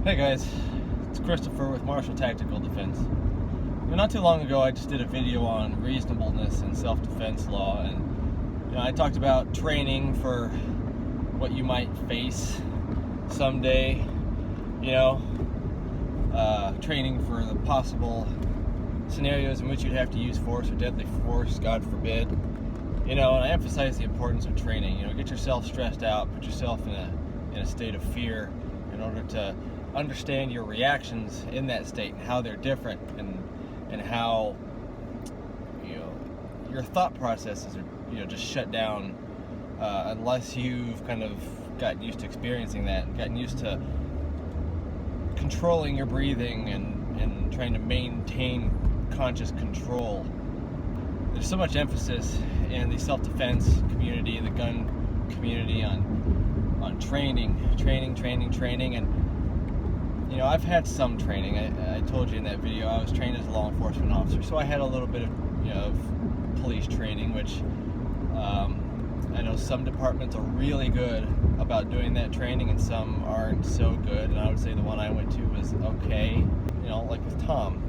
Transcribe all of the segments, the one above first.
Hey guys, it's Christopher with Martial Tactical Defense. Not too long ago I just did a video on reasonableness in self-defense law, and I talked about training for what you might face someday, training for the possible scenarios in which you'd have to use force or deadly force, God forbid. And I emphasize the importance of training. Get yourself stressed out, put yourself in a state of fear in order to understand your reactions in that state and how they're different, and how your thought processes are just shut down unless you've kind of gotten used to experiencing that and gotten used to controlling your breathing and trying to maintain conscious control. There's so much emphasis in the self-defense community, the gun community, on training, and I've had some training. I told you in that video I was trained as a law enforcement officer, so I had a little bit of police training, which I know some departments are really good about doing that training and some aren't so good, and I would say the one I went to was okay. Like with Tom,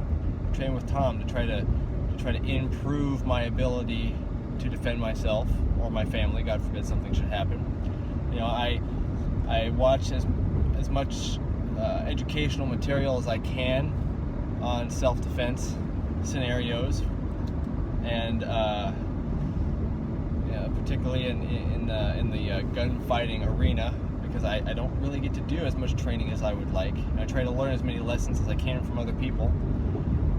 I trained with Tom to try to improve my ability to defend myself or my family, God forbid something should happen. I watch as much educational material as I can on self-defense scenarios, and particularly in the gunfighting arena, because I don't really get to do as much training as I would like. I try to learn as many lessons as I can from other people,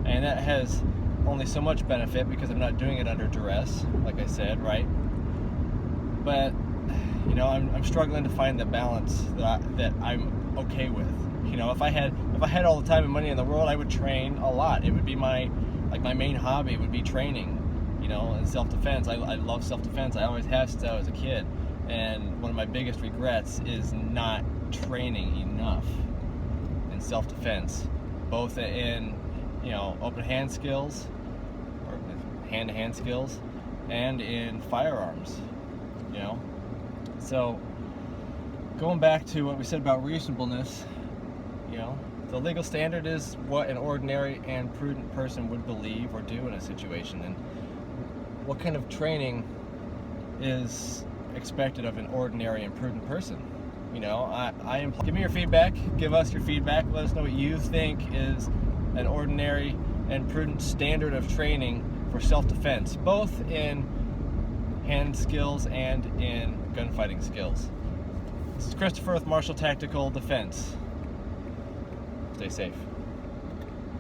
and that has only so much benefit because I'm not doing it under duress, like I said, right? But I'm struggling to find the balance that I'm okay with. If I had all the time and money in the world, I would train a lot. It would be my main hobby would be training, in self-defense. I love self-defense. I always have since I was a kid. And one of my biggest regrets is not training enough in self-defense, both in open hand skills or hand-to-hand skills, and in firearms. So going back to what we said about reasonableness, the legal standard is what an ordinary and prudent person would believe or do in a situation, and what kind of training is expected of an ordinary and prudent person. Give me your feedback, give us your feedback, let us know what you think is an ordinary and prudent standard of training for self-defense, both in hand skills and in gunfighting skills. This is Christopher with Martial Tactical Defense. Stay safe.